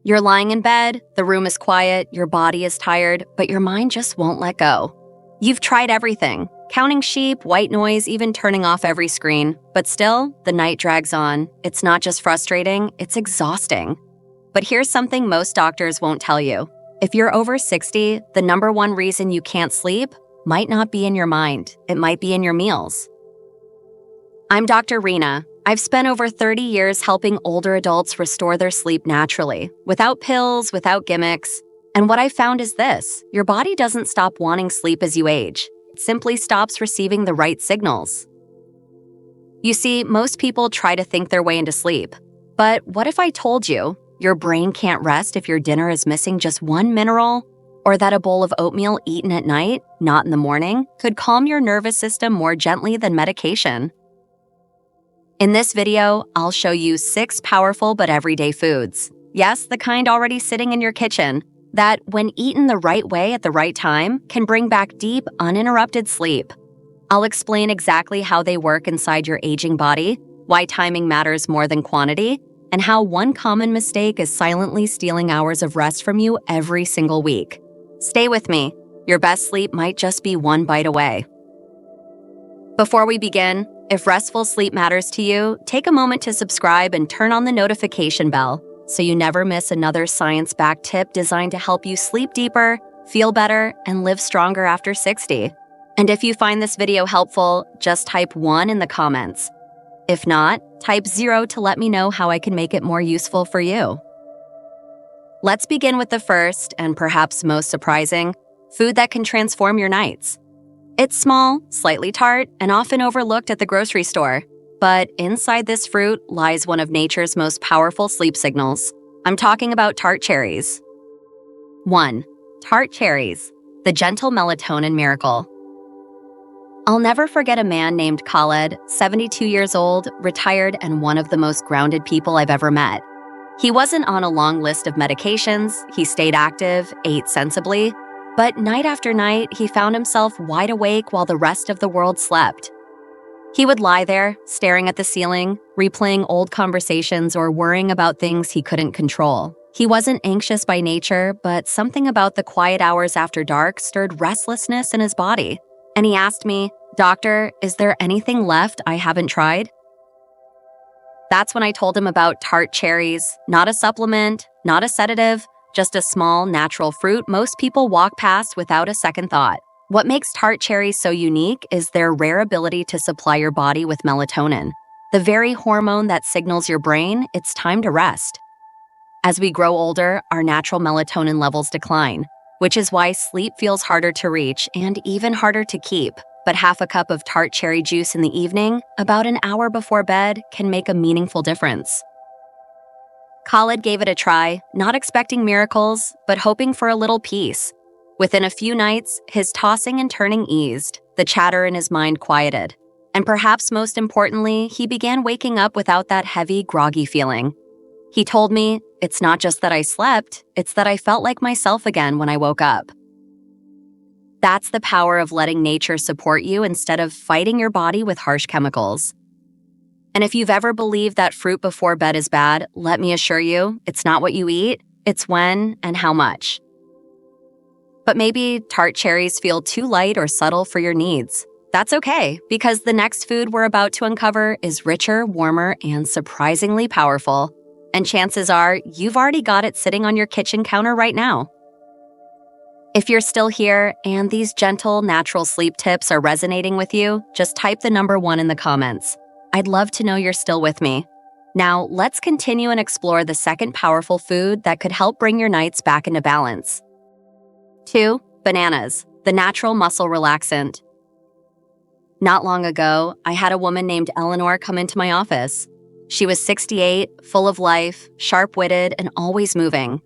You're lying in bed, the room is quiet, your body is tired, but your mind just won't let go. You've tried everything, counting sheep, white noise, even turning off every screen, but still, the night drags on. It's not just frustrating, it's exhausting. But here's something most doctors won't tell you. If you're over 60, the number one reason you can't sleep might not be in your mind, it might be in your meals. I'm Dr. Rena. I've spent over 30 years helping older adults restore their sleep naturally, without pills, without gimmicks. And what I found is this: your body doesn't stop wanting sleep as you age. It simply stops receiving the right signals. You see, most people try to think their way into sleep. But what if I told you your brain can't rest if your dinner is missing just one mineral? Or that a bowl of oatmeal eaten at night, not in the morning, could calm your nervous system more gently than medication? In this video, I'll show you 6 powerful but everyday foods. Yes, the kind already sitting in your kitchen, that, when eaten the right way at the right time, can bring back deep, uninterrupted sleep. I'll explain exactly how they work inside your aging body, why timing matters more than quantity, and how one common mistake is silently stealing hours of rest from you every single week. Stay with me. Your best sleep might just be one bite away. Before we begin, if restful sleep matters to you, take a moment to subscribe and turn on the notification bell so you never miss another science-backed tip designed to help you sleep deeper, feel better, and live stronger after 60. And if you find this video helpful, just type 1 in the comments. If not, type 0 to let me know how I can make it more useful for you. Let's begin with the first, and perhaps most surprising, food that can transform your nights. It's small, slightly tart, and often overlooked at the grocery store. But inside this fruit lies one of nature's most powerful sleep signals. I'm talking about tart cherries. 1. Tart cherries, the gentle melatonin miracle. I'll never forget a man named Khaled, 72 years old, retired, and one of the most grounded people I've ever met. He wasn't on a long list of medications, he stayed active, ate sensibly, but night after night, he found himself wide awake while the rest of the world slept. He would lie there, staring at the ceiling, replaying old conversations or worrying about things he couldn't control. He wasn't anxious by nature, but something about the quiet hours after dark stirred restlessness in his body. And he asked me, "Doctor, is there anything left I haven't tried?" That's when I told him about tart cherries, not a supplement, not a sedative, just a small, natural fruit most people walk past without a second thought. What makes tart cherries so unique is their rare ability to supply your body with melatonin, the very hormone that signals your brain it's time to rest. As we grow older, our natural melatonin levels decline, which is why sleep feels harder to reach and even harder to keep. But half a cup of tart cherry juice in the evening, about an hour before bed, can make a meaningful difference. Khaled gave it a try, not expecting miracles, but hoping for a little peace. Within a few nights, his tossing and turning eased, the chatter in his mind quieted. And perhaps most importantly, he began waking up without that heavy, groggy feeling. He told me, "It's not just that I slept, it's that I felt like myself again when I woke up." That's the power of letting nature support you instead of fighting your body with harsh chemicals. And if you've ever believed that fruit before bed is bad, let me assure you, it's not what you eat, it's when and how much. But maybe tart cherries feel too light or subtle for your needs. That's okay, because the next food we're about to uncover is richer, warmer, and surprisingly powerful. And chances are, you've already got it sitting on your kitchen counter right now. If you're still here and these gentle, natural sleep tips are resonating with you, just type the number 1 in the comments. I'd love to know you're still with me. Now, let's continue and explore the second powerful food that could help bring your nights back into balance. 2. Bananas, the natural muscle relaxant. Not long ago, I had a woman named Eleanor come into my office. She was 68, full of life, sharp-witted, and always moving.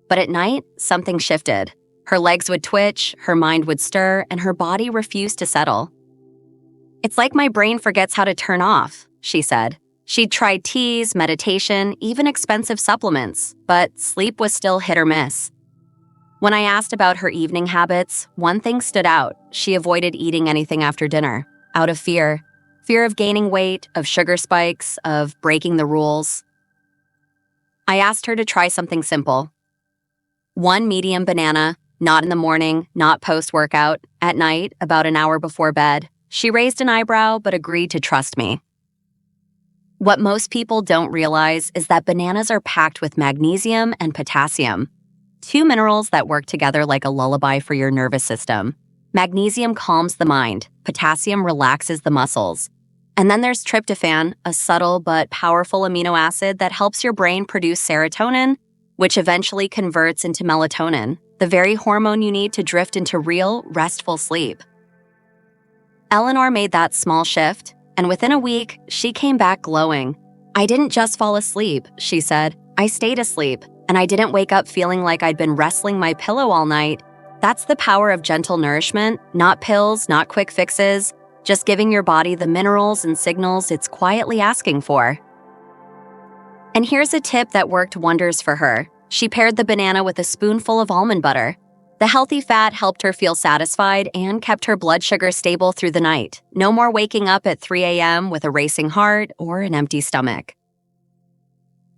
But at night, something shifted. Her legs would twitch, her mind would stir, and her body refused to settle. "It's like my brain forgets how to turn off," she said. She'd tried teas, meditation, even expensive supplements, but sleep was still hit or miss. When I asked about her evening habits, one thing stood out. She avoided eating anything after dinner, out of fear. Fear of gaining weight, of sugar spikes, of breaking the rules. I asked her to try something simple. One medium banana, not in the morning, not post-workout, at night, about an hour before bed. She raised an eyebrow but agreed to trust me. What most people don't realize is that bananas are packed with magnesium and potassium, two minerals that work together like a lullaby for your nervous system. Magnesium calms the mind, potassium relaxes the muscles. And then there's tryptophan, a subtle but powerful amino acid that helps your brain produce serotonin, which eventually converts into melatonin, the very hormone you need to drift into real, restful sleep. Eleanor made that small shift, and within a week, she came back glowing. "I didn't just fall asleep," she said. "I stayed asleep, and I didn't wake up feeling like I'd been wrestling my pillow all night." That's the power of gentle nourishment, not pills, not quick fixes, just giving your body the minerals and signals it's quietly asking for. And here's a tip that worked wonders for her. She paired the banana with a spoonful of almond butter. The healthy fat helped her feel satisfied and kept her blood sugar stable through the night. No more waking up at 3 a.m. with a racing heart or an empty stomach.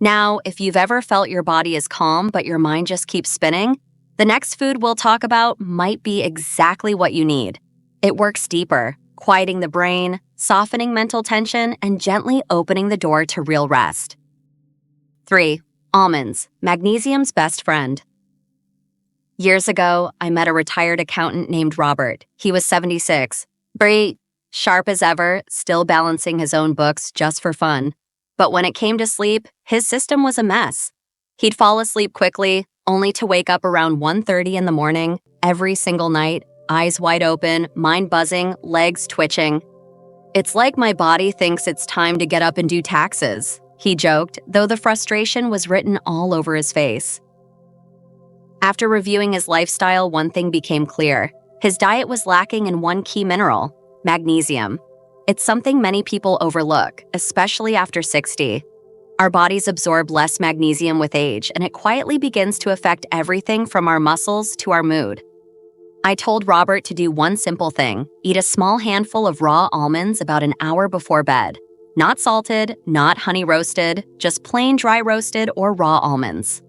Now, if you've ever felt your body is calm but your mind just keeps spinning, the next food we'll talk about might be exactly what you need. It works deeper, quieting the brain, softening mental tension, and gently opening the door to real rest. 3. Almonds, magnesium's best friend. Years ago, I met a retired accountant named Robert. He was 76, sharp as ever, still balancing his own books just for fun. But when it came to sleep, his system was a mess. He'd fall asleep quickly, only to wake up around 1:30 in the morning, every single night, eyes wide open, mind buzzing, legs twitching. "It's like my body thinks it's time to get up and do taxes," he joked, though the frustration was written all over his face. After reviewing his lifestyle, one thing became clear. His diet was lacking in one key mineral, magnesium. It's something many people overlook, especially after 60. Our bodies absorb less magnesium with age, and it quietly begins to affect everything from our muscles to our mood. I told Robert to do one simple thing: eat a small handful of raw almonds about an hour before bed. Not salted, not honey roasted, just plain dry roasted or raw almonds.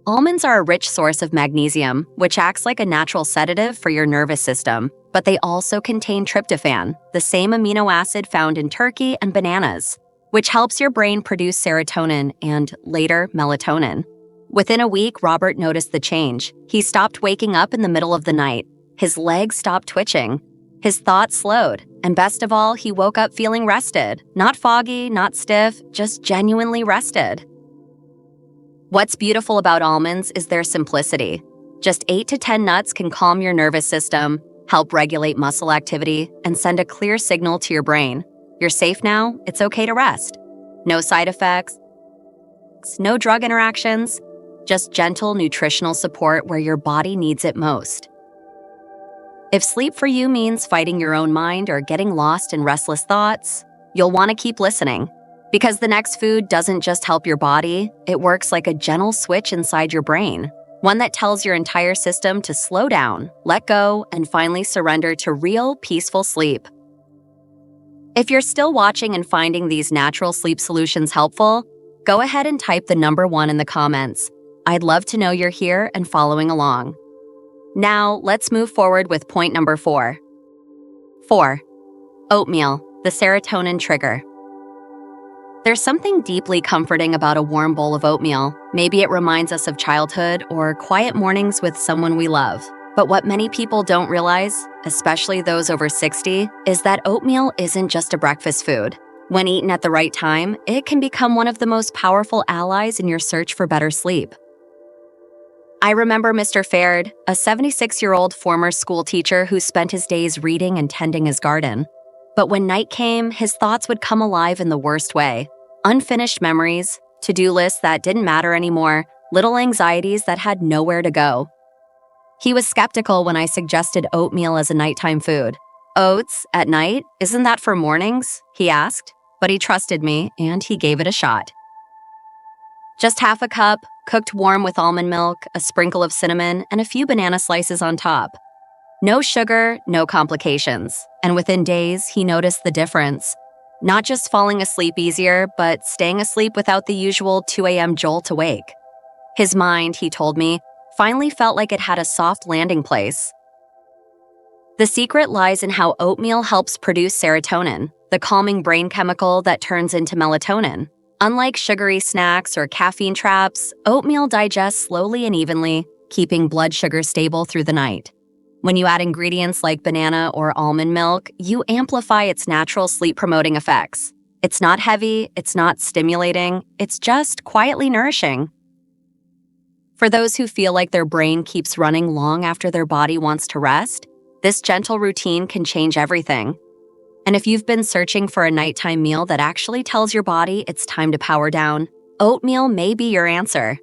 Almonds are a rich source of magnesium, which acts like a natural sedative for your nervous system, but they also contain tryptophan, the same amino acid found in turkey and bananas, which helps your brain produce serotonin and, later, melatonin. Within a week, Robert noticed the change. He stopped waking up in the middle of the night. His legs stopped twitching. His thoughts slowed. And best of all, he woke up feeling rested. Not foggy, not stiff, just genuinely rested. What's beautiful about almonds is their simplicity. Just 8 to 10 nuts can calm your nervous system, help regulate muscle activity, and send a clear signal to your brain. You're safe now, it's okay to rest. No side effects, no drug interactions, just gentle nutritional support where your body needs it most. If sleep for you means fighting your own mind or getting lost in restless thoughts, you'll want to keep listening. Because the next food doesn't just help your body, it works like a gentle switch inside your brain, one that tells your entire system to slow down, let go, and finally surrender to real, peaceful sleep. If you're still watching and finding these natural sleep solutions helpful, go ahead and type the number 1 in the comments. I'd love to know you're here and following along. Now, let's move forward with point number 4. 4. Oatmeal, the serotonin trigger. There's something deeply comforting about a warm bowl of oatmeal. Maybe it reminds us of childhood or quiet mornings with someone we love. But what many people don't realize, especially those over 60, is that oatmeal isn't just a breakfast food. When eaten at the right time, it can become one of the most powerful allies in your search for better sleep. I remember Mr. Faird, a 76-year-old former school teacher who spent his days reading and tending his garden. But when night came, his thoughts would come alive in the worst way. Unfinished memories, to-do lists that didn't matter anymore, little anxieties that had nowhere to go. He was skeptical when I suggested oatmeal as a nighttime food. "Oats at night? Isn't that for mornings?" he asked. But he trusted me, and he gave it a shot. Just half a cup, cooked warm with almond milk, a sprinkle of cinnamon, and a few banana slices on top. No sugar, no complications. And within days, he noticed the difference. Not just falling asleep easier, but staying asleep without the usual 2 a.m. jolt awake. His mind, he told me, finally felt like it had a soft landing place. The secret lies in how oatmeal helps produce serotonin, the calming brain chemical that turns into melatonin. Unlike sugary snacks or caffeine traps, oatmeal digests slowly and evenly, keeping blood sugar stable through the night. When you add ingredients like banana or almond milk, you amplify its natural sleep-promoting effects. It's not heavy, it's not stimulating, it's just quietly nourishing. For those who feel like their brain keeps running long after their body wants to rest, this gentle routine can change everything. And if you've been searching for a nighttime meal that actually tells your body it's time to power down, oatmeal may be your answer.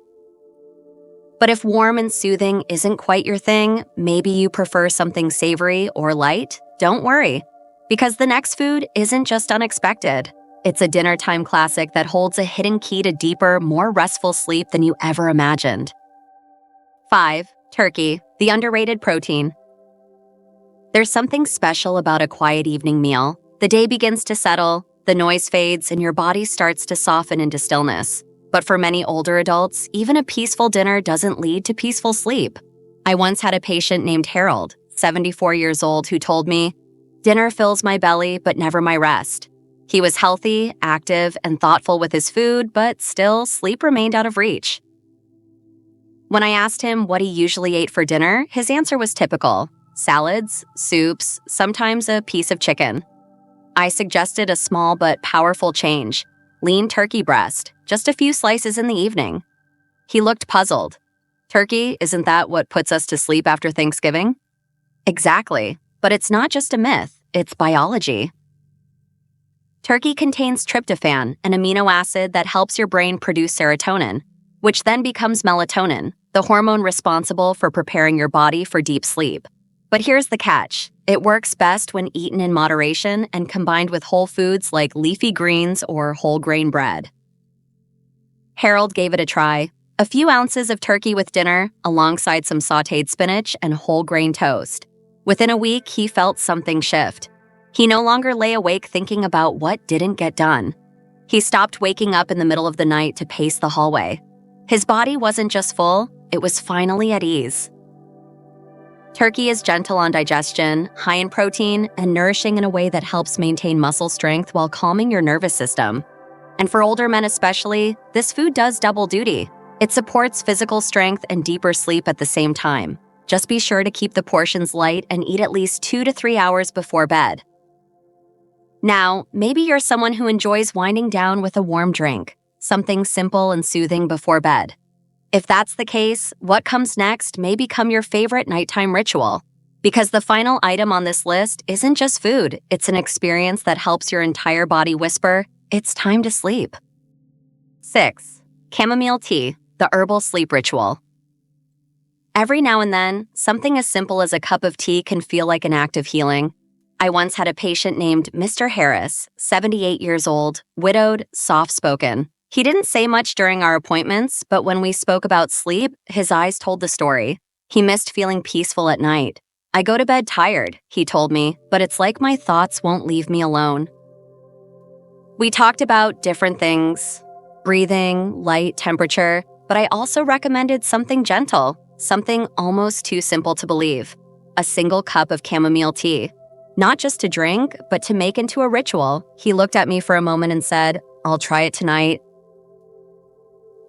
But if warm and soothing isn't quite your thing, maybe you prefer something savory or light, don't worry. Because the next food isn't just unexpected. It's a dinner time classic that holds a hidden key to deeper, more restful sleep than you ever imagined. 5. Turkey, the underrated protein. There's something special about a quiet evening meal. The day begins to settle, the noise fades, and your body starts to soften into stillness. But for many older adults, even a peaceful dinner doesn't lead to peaceful sleep. I once had a patient named Harold, 74 years old, who told me, "Dinner fills my belly, but never my rest." He was healthy, active, and thoughtful with his food, but still, sleep remained out of reach. When I asked him what he usually ate for dinner, his answer was typical: salads, soups, sometimes a piece of chicken. I suggested a small but powerful change: lean turkey breast, just a few slices in the evening. He looked puzzled. Turkey, isn't that what puts us to sleep after Thanksgiving? Exactly, but it's not just a myth, it's biology. Turkey contains tryptophan, an amino acid that helps your brain produce serotonin, which then becomes melatonin, the hormone responsible for preparing your body for deep sleep. But here's the catch. It works best when eaten in moderation and combined with whole foods like leafy greens or whole grain bread. Harold gave it a try. A few ounces of turkey with dinner, alongside some sautéed spinach and whole grain toast. Within a week, he felt something shift. He no longer lay awake thinking about what didn't get done. He stopped waking up in the middle of the night to pace the hallway. His body wasn't just full, it was finally at ease. Turkey is gentle on digestion, high in protein, and nourishing in a way that helps maintain muscle strength while calming your nervous system. And for older men especially, this food does double duty. It supports physical strength and deeper sleep at the same time. Just be sure to keep the portions light and eat at least 2 to 3 hours before bed. Now, maybe you're someone who enjoys winding down with a warm drink, something simple and soothing before bed. If that's the case, what comes next may become your favorite nighttime ritual. Because the final item on this list isn't just food, it's an experience that helps your entire body whisper, "It's time to sleep." 6. Chamomile tea, the herbal sleep ritual. Every now and then, something as simple as a cup of tea can feel like an act of healing. I once had a patient named Mr. Harris, 78 years old, widowed, soft-spoken. He didn't say much during our appointments, but when we spoke about sleep, his eyes told the story. He missed feeling peaceful at night. "I go to bed tired," he told me, "but it's like my thoughts won't leave me alone." We talked about different things, breathing, light, temperature, but I also recommended something gentle, something almost too simple to believe: a single cup of chamomile tea. Not just to drink, but to make into a ritual. He looked at me for a moment and said, "I'll try it tonight."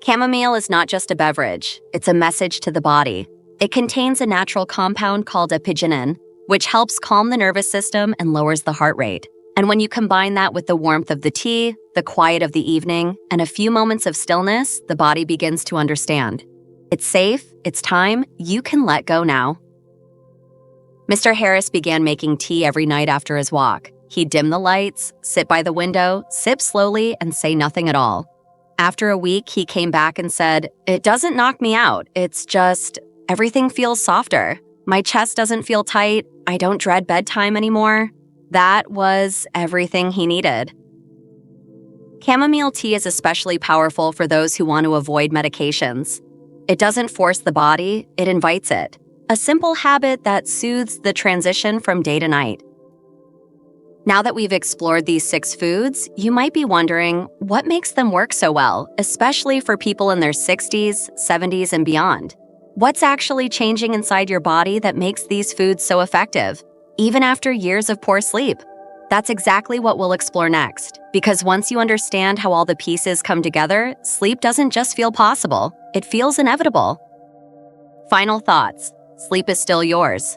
Chamomile is not just a beverage, it's a message to the body. It contains a natural compound called epigenin, which helps calm the nervous system and lowers the heart rate. And when you combine that with the warmth of the tea, the quiet of the evening, and a few moments of stillness, the body begins to understand. It's safe, it's time, you can let go now. Mr. Harris began making tea every night after his walk. He'd dim the lights, sit by the window, sip slowly, and say nothing at all. After a week, he came back and said, "It doesn't knock me out, it's just, everything feels softer. My chest doesn't feel tight, I don't dread bedtime anymore." That was everything he needed. Chamomile tea is especially powerful for those who want to avoid medications. It doesn't force the body, it invites it. A simple habit that soothes the transition from day to night. Now that we've explored these 6 foods, you might be wondering what makes them work so well, especially for people in their 60s, 70s, and beyond. What's actually changing inside your body that makes these foods so effective, even after years of poor sleep? That's exactly what we'll explore next, because once you understand how all the pieces come together, sleep doesn't just feel possible, it feels inevitable. Final thoughts. Sleep is still yours.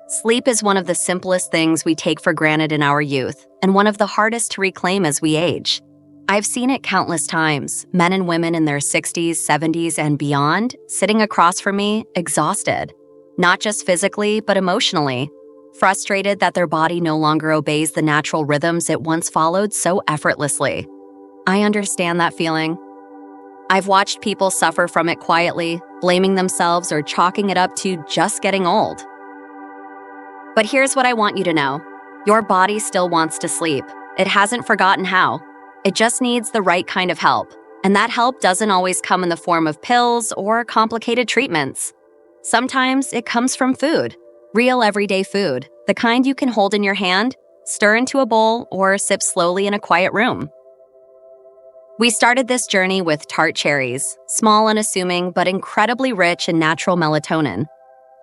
Sleep is one of the simplest things we take for granted in our youth, and one of the hardest to reclaim as we age. I've seen it countless times, men and women in their 60s, 70s, and beyond, sitting across from me, exhausted. Not just physically, but emotionally. Frustrated that their body no longer obeys the natural rhythms it once followed so effortlessly. I understand that feeling. I've watched people suffer from it quietly, blaming themselves or chalking it up to just getting old. But here's what I want you to know. Your body still wants to sleep. It hasn't forgotten how. It just needs the right kind of help. And that help doesn't always come in the form of pills or complicated treatments. Sometimes it comes from food. Real everyday food, the kind you can hold in your hand, stir into a bowl, or sip slowly in a quiet room. We started this journey with Tart cherries, small, unassuming, but incredibly rich in natural melatonin.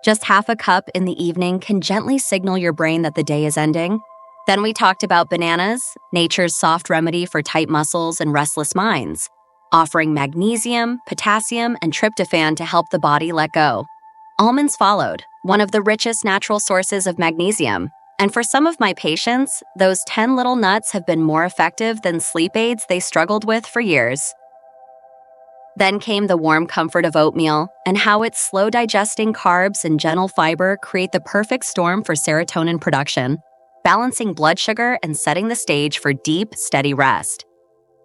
Just half a cup in the evening can gently signal your brain that the day is ending. Then we talked about bananas, nature's soft remedy for tight muscles and restless minds, offering magnesium, potassium, and tryptophan to help the body let go. Almonds followed, one of the richest natural sources of magnesium. And for some of my patients, those 10 little nuts have been more effective than sleep aids they struggled with for years. Then came the warm comfort of oatmeal and how its slow digesting carbs and gentle fiber create the perfect storm for serotonin production, balancing blood sugar and setting the stage for deep, steady rest.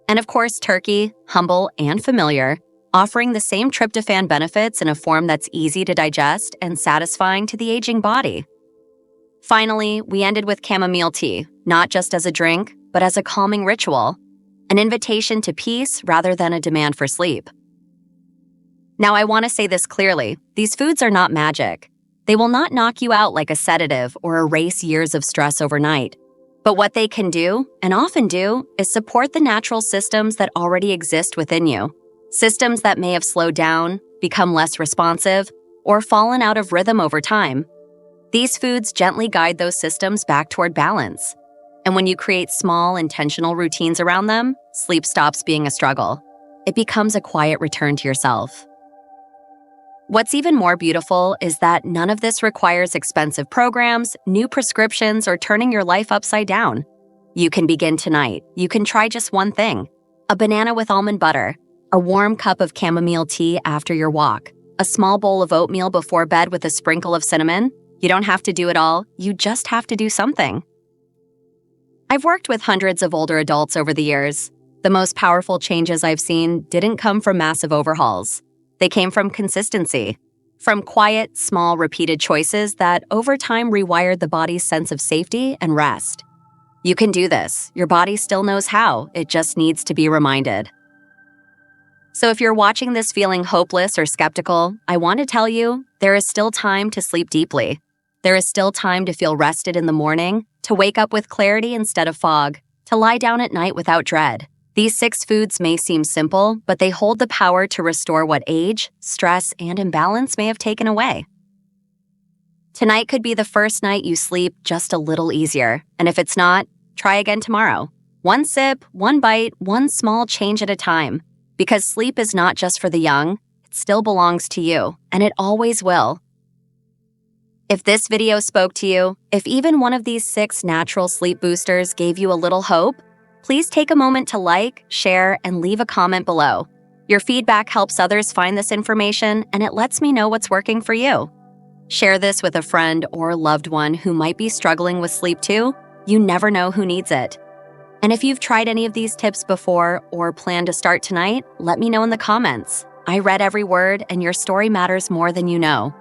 And of course, turkey, humble and familiar, offering the same tryptophan benefits in a form that's easy to digest and satisfying to the aging body. Finally, we ended with chamomile tea, not just as a drink, but as a calming ritual, an invitation to peace rather than a demand for sleep. Now, I want to say this clearly, these foods are not magic. They will not knock you out like a sedative or erase years of stress overnight. But what they can do, and often do, is support the natural systems that already exist within you. Systems that may have slowed down, become less responsive, or fallen out of rhythm over time. These foods gently guide those systems back toward balance. And when you create small, intentional routines around them, sleep stops being a struggle. It becomes a quiet return to yourself. What's even more beautiful is that none of this requires expensive programs, new prescriptions, or turning your life upside down. You can begin tonight. You can try just one thing: a banana with almond butter, a warm cup of chamomile tea after your walk, a small bowl of oatmeal before bed with a sprinkle of cinnamon. You don't have to do it all, you just have to do something. I've worked with hundreds of older adults over the years. The most powerful changes I've seen didn't come from massive overhauls. They came from consistency, from quiet, small, repeated choices that over time rewired the body's sense of safety and rest. You can do this. Your body still knows how. It just needs to be reminded. So if you're watching this feeling hopeless or skeptical, I want to tell you, there is still time to sleep deeply. There is still time to feel rested in the morning, to wake up with clarity instead of fog, to lie down at night without dread. These 6 foods may seem simple, but they hold the power to restore what age, stress, and imbalance may have taken away. Tonight could be the first night you sleep just a little easier, and if it's not, try again tomorrow. One sip, one bite, one small change at a time. Because sleep is not just for the young, it still belongs to you, and it always will. If this video spoke to you, if even one of these 6 natural sleep boosters gave you a little hope, please take a moment to like, share, and leave a comment below. Your feedback helps others find this information, and it lets me know what's working for you. Share this with a friend or loved one who might be struggling with sleep too. You never know who needs it. And if you've tried any of these tips before or plan to start tonight, let me know in the comments. I read every word, and your story matters more than you know.